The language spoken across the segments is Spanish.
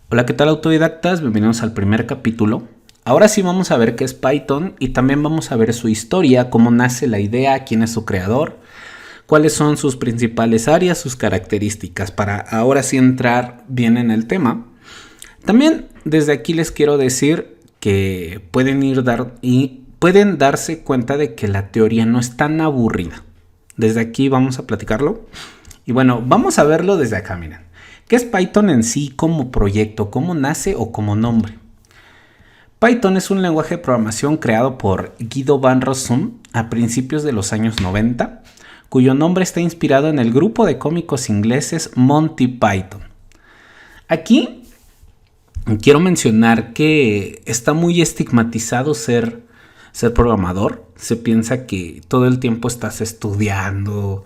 Hola, ¿qué tal autodidactas? Bienvenidos al primer capítulo. Ahora sí vamos a ver qué es Python y también vamos a ver su historia, cómo nace la idea, quién es su creador, cuáles son sus principales áreas, sus características, para ahora sí entrar bien en el tema. También desde aquí les quiero decir que pueden darse cuenta de que la teoría no es tan aburrida. Desde aquí vamos a platicarlo. Y bueno, vamos a verlo desde acá, miren. ¿Qué es Python en sí como proyecto? ¿Cómo nace o como nombre? Python es un lenguaje de programación creado por Guido van Rossum a principios de los años 90, cuyo nombre está inspirado en el grupo de cómicos ingleses Monty Python. Aquí quiero mencionar que está muy estigmatizado ser programador. Se piensa que todo el tiempo estás estudiando,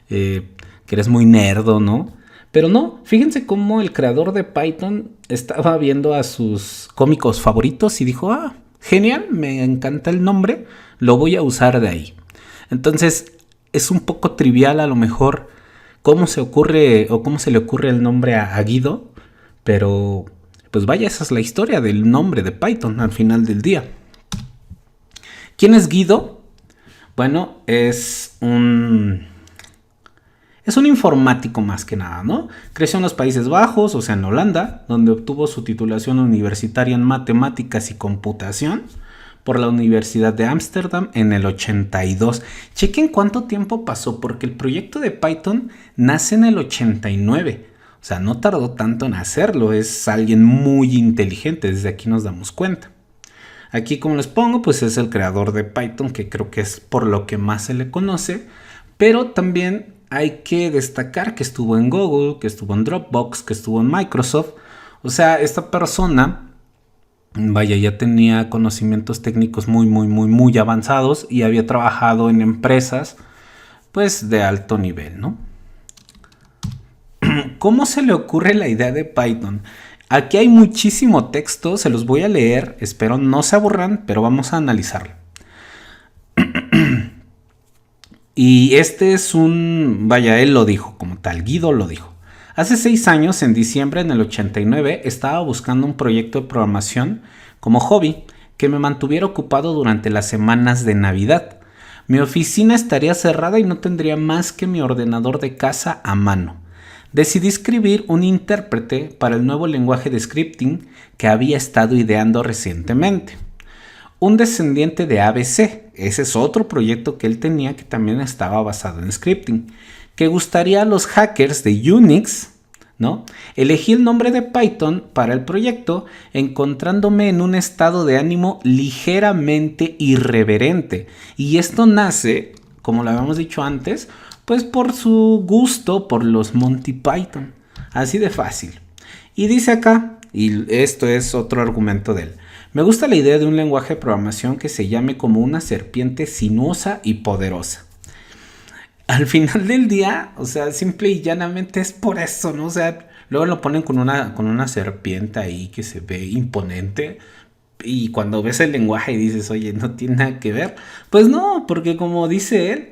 que eres muy nerdo, ¿no? Pero no, fíjense cómo el creador de Python estaba viendo a sus cómicos favoritos y dijo, genial, me encanta el nombre, lo voy a usar de ahí. Entonces es un poco trivial a lo mejor cómo se ocurre o cómo se le ocurre el nombre a Guido, pero pues vaya, esa es la historia del nombre de Python al final del día. ¿Quién es Guido? Bueno, es un informático más que nada, ¿no? Creció en los Países Bajos, o sea, en Holanda, donde obtuvo su titulación universitaria en matemáticas y computación por la Universidad de Ámsterdam en el 82. Chequen cuánto tiempo pasó, porque el proyecto de Python nace en el 89. O sea, no tardó tanto en hacerlo, es alguien muy inteligente, desde aquí nos damos cuenta. Aquí, como les pongo, pues es el creador de Python, que creo que es por lo que más se le conoce, pero también hay que destacar que estuvo en Google, que estuvo en Dropbox, que estuvo en Microsoft. O sea, esta persona, vaya, ya tenía conocimientos técnicos muy avanzados y había trabajado en empresas, pues, de alto nivel, ¿no? ¿Cómo se le ocurre la idea de Python? Aquí hay muchísimo texto, se los voy a leer, espero no se aburran, pero vamos a analizarlo. Y este es vaya, él lo dijo como tal, Guido lo dijo. Hace 6 años, en diciembre en el 89, estaba buscando un proyecto de programación como hobby que me mantuviera ocupado durante las semanas de Navidad. Mi oficina estaría cerrada y no tendría más que mi ordenador de casa a mano. Decidí escribir un intérprete para el nuevo lenguaje de scripting que había estado ideando recientemente. Un descendiente de ABC, ese es otro proyecto que él tenía que también estaba basado en scripting, que gustaría a los hackers de Unix, ¿no? Elegí el nombre de Python para el proyecto encontrándome en un estado de ánimo ligeramente irreverente. Y esto nace, como lo habíamos dicho antes, pues por su gusto por los Monty Python. Así de fácil. Y dice acá, y esto es otro argumento de él. Me gusta la idea de un lenguaje de programación que se llame como una serpiente sinuosa y poderosa. Al final del día, o sea, simple y llanamente es por eso, ¿no? O sea, luego lo ponen con una serpiente ahí que se ve imponente. Y cuando ves el lenguaje y dices, oye, no tiene nada que ver. Pues no, porque como dice él,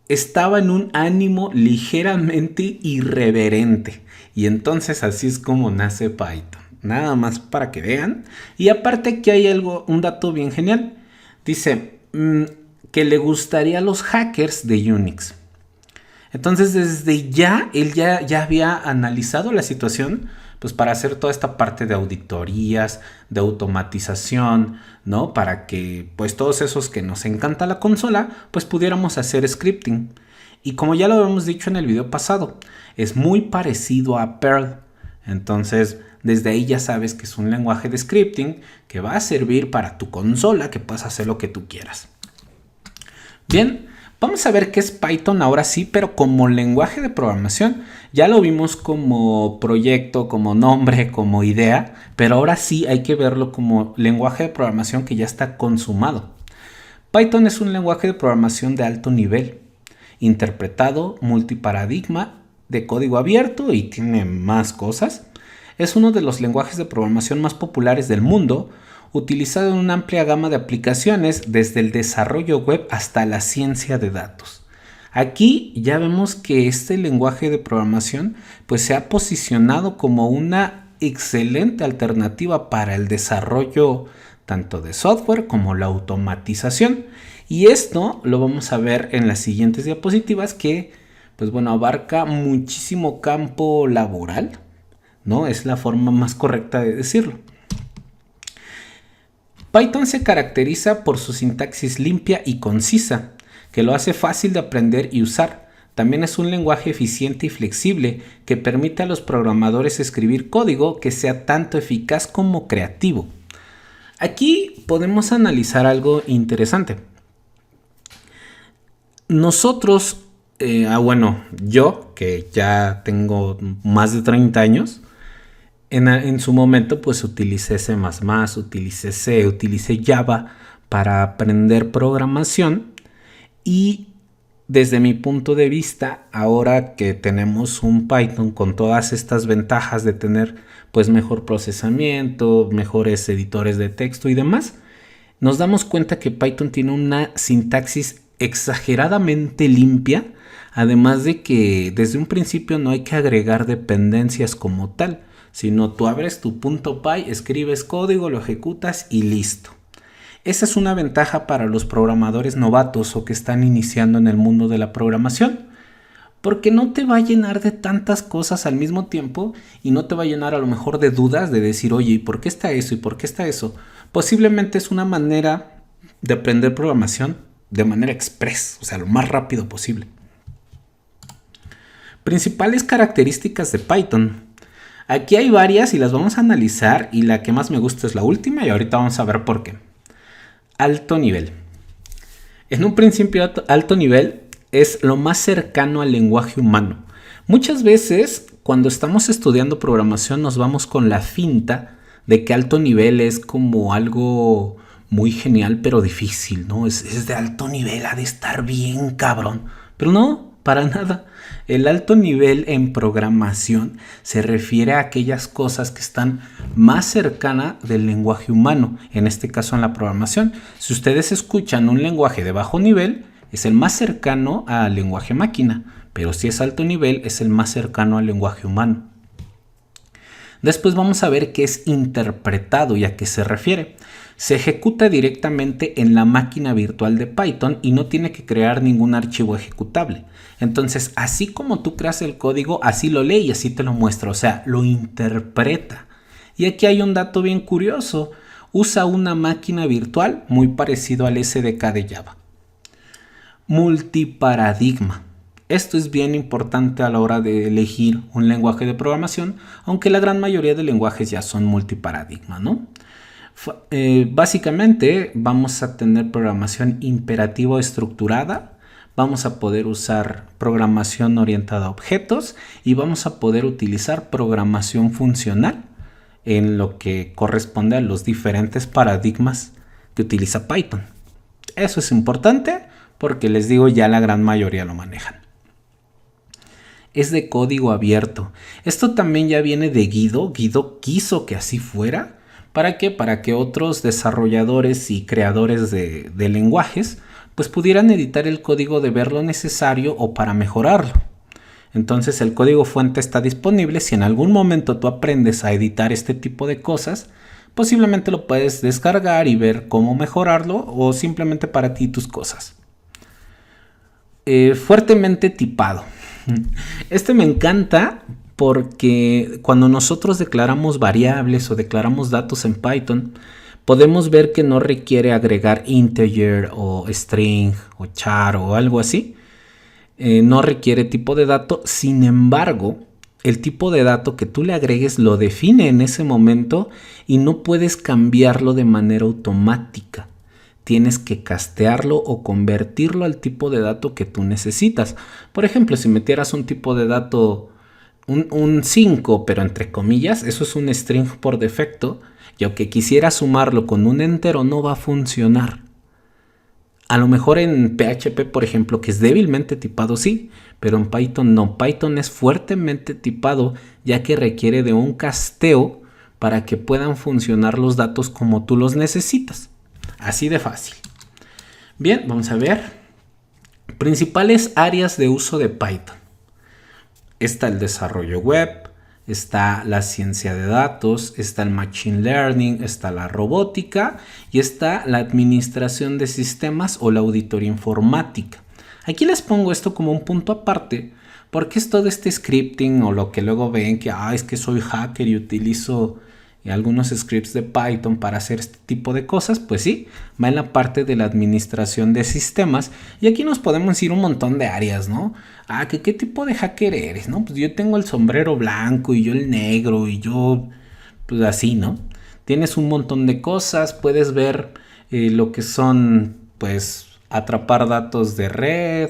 estaba en un ánimo ligeramente irreverente. Y entonces así es como nace Python. Nada más para que vean. Y aparte aquí hay un dato bien genial. Dice que le gustaría a los hackers de Unix. Entonces desde ya, él ya había analizado la situación, pues para hacer toda esta parte de auditorías, de automatización, ¿no? Para que pues todos esos que nos encanta la consola, pues pudiéramos hacer scripting. Y como ya lo habíamos dicho en el video pasado, es muy parecido a Perl. Entonces, desde ahí ya sabes que es un lenguaje de scripting que va a servir para tu consola, que puedas hacer lo que tú quieras. Bien, vamos a ver qué es Python ahora sí, pero como lenguaje de programación. Ya lo vimos como proyecto, como nombre, como idea, pero ahora sí hay que verlo como lenguaje de programación que ya está consumado. Python es un lenguaje de programación de alto nivel, interpretado, multiparadigma, de código abierto y tiene más cosas. Es uno de los lenguajes de programación más populares del mundo, utilizado en una amplia gama de aplicaciones, desde el desarrollo web hasta la ciencia de datos. Aquí ya vemos que este lenguaje de programación pues se ha posicionado como una excelente alternativa para el desarrollo tanto de software como la automatización. Y esto lo vamos a ver en las siguientes diapositivas que, pues bueno, abarca muchísimo campo laboral, ¿no? Es la forma más correcta de decirlo. Python se caracteriza por su sintaxis limpia y concisa, que lo hace fácil de aprender y usar. También es un lenguaje eficiente y flexible que permite a los programadores escribir código que sea tanto eficaz como creativo. Aquí podemos analizar algo interesante. Nosotros, yo que ya tengo más de 30 años, en su momento pues utilicé C++, utilicé C, utilicé Java para aprender programación y desde mi punto de vista, ahora que tenemos un Python con todas estas ventajas de tener pues mejor procesamiento, mejores editores de texto y demás, nos damos cuenta que Python tiene una sintaxis exageradamente limpia, además de que desde un principio no hay que agregar dependencias como tal, sino tú abres tu .py, escribes código, lo ejecutas y listo. Esa es una ventaja para los programadores novatos o que están iniciando en el mundo de la programación, porque no te va a llenar de tantas cosas al mismo tiempo y no te va a llenar a lo mejor de dudas de decir, oye, ¿y por qué está eso? ¿Y por qué está eso? Posiblemente es una manera de aprender programación de manera express, o sea, lo más rápido posible. Principales características de Python. Aquí hay varias y las vamos a analizar y la que más me gusta es la última y ahorita vamos a ver por qué. Alto nivel. En un principio, alto nivel es lo más cercano al lenguaje humano. Muchas veces, cuando estamos estudiando programación, nos vamos con la finta de que alto nivel es como algo muy genial, pero difícil, ¿no? Es de alto nivel, ha de estar bien cabrón. Pero no, para nada. El alto nivel en programación se refiere a aquellas cosas que están más cercanas del lenguaje humano, en este caso en la programación. Si ustedes escuchan un lenguaje de bajo nivel, es el más cercano al lenguaje máquina, pero si es alto nivel, es el más cercano al lenguaje humano. Después vamos a ver qué es interpretado y a qué se refiere. Se ejecuta directamente en la máquina virtual de Python y no tiene que crear ningún archivo ejecutable. Entonces, así como tú creas el código, así lo lee y así te lo muestra, o sea, lo interpreta. Y aquí hay un dato bien curioso. Usa una máquina virtual muy parecido al SDK de Java. Multiparadigma. Esto es bien importante a la hora de elegir un lenguaje de programación, aunque la gran mayoría de lenguajes ya son multiparadigma, ¿no? Básicamente vamos a tener programación imperativa estructurada, vamos a poder usar programación orientada a objetos y vamos a poder utilizar programación funcional en lo que corresponde a los diferentes paradigmas que utiliza Python. Eso es importante porque les digo, ya la gran mayoría lo manejan. Es de código abierto. Esto también ya viene de Guido. Guido quiso que así fuera. ¿Para qué? Para que otros desarrolladores y creadores de lenguajes pues pudieran editar el código de ver lo necesario o para mejorarlo. Entonces el código fuente está disponible. Si en algún momento tú aprendes a editar este tipo de cosas, posiblemente lo puedes descargar y ver cómo mejorarlo o simplemente para ti y tus cosas. Fuertemente tipado. Este me encanta porque cuando nosotros declaramos variables o declaramos datos en Python, podemos ver que no requiere agregar integer o string o char o algo así. No requiere tipo de dato. Sin embargo, el tipo de dato que tú le agregues lo define en ese momento y no puedes cambiarlo de manera automática. Tienes que castearlo o convertirlo al tipo de dato que tú necesitas. Por ejemplo, si metieras un tipo de dato, un 5, pero entre comillas, eso es un string por defecto, y aunque quisieras sumarlo con un entero, no va a funcionar. A lo mejor en PHP, por ejemplo, que es débilmente tipado, sí, pero en Python no. Python es fuertemente tipado, ya que requiere de un casteo para que puedan funcionar los datos como tú los necesitas. Así de fácil. Bien, vamos a ver. Principales áreas de uso de Python. Está el desarrollo web, está la ciencia de datos, está el machine learning, está la robótica y está la administración de sistemas o la auditoría informática. Aquí les pongo esto como un punto aparte porque es todo este scripting o lo que luego ven que es que soy hacker y utilizo algunos scripts de Python para hacer este tipo de cosas. Pues sí, va en la parte de la administración de sistemas y aquí nos podemos ir un montón de áreas, ¿no? ¿Qué tipo de hacker eres? ¿No? Pues yo tengo el sombrero blanco y yo el negro y yo pues así, ¿no? Tienes un montón de cosas, puedes ver lo que son pues atrapar datos de red,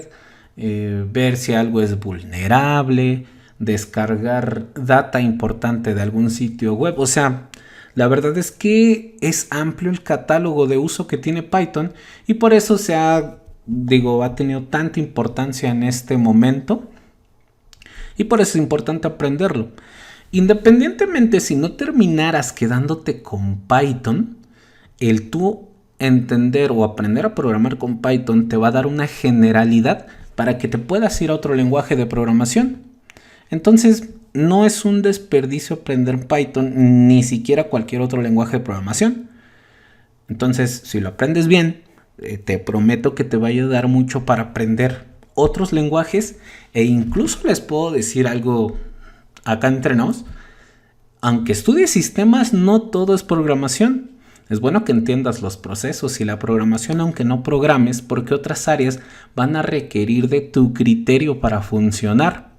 ver si algo es vulnerable, descargar data importante de algún sitio web. O sea, la verdad es que es amplio el catálogo de uso que tiene Python y por eso ha tenido tanta importancia en este momento y por eso es importante aprenderlo. Independientemente si no terminaras quedándote con Python, el tú entender o aprender a programar con Python te va a dar una generalidad para que te puedas ir a otro lenguaje de programación. Entonces, no es un desperdicio aprender Python, ni siquiera cualquier otro lenguaje de programación. Entonces, si lo aprendes bien, te prometo que te va a ayudar mucho para aprender otros lenguajes e incluso les puedo decir algo acá entre nos. Aunque estudies sistemas, no todo es programación. Es bueno que entiendas los procesos y la programación aunque no programes, porque otras áreas van a requerir de tu criterio para funcionar.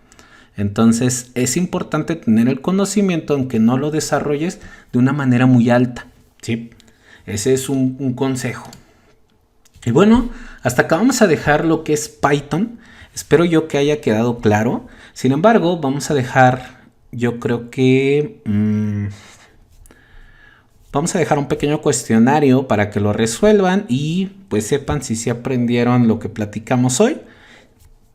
Entonces es importante tener el conocimiento aunque no lo desarrolles de una manera muy alta, ¿sí? Ese es un consejo. Y bueno, hasta acá vamos a dejar lo que es Python. Espero yo que haya quedado claro. Sin embargo, vamos a dejar, yo creo que... vamos a dejar un pequeño cuestionario para que lo resuelvan y pues sepan si aprendieron lo que platicamos hoy.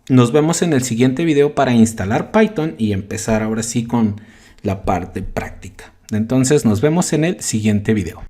Nos vemos en el siguiente video para instalar Python y empezar ahora sí con la parte práctica. Entonces nos vemos en el siguiente video.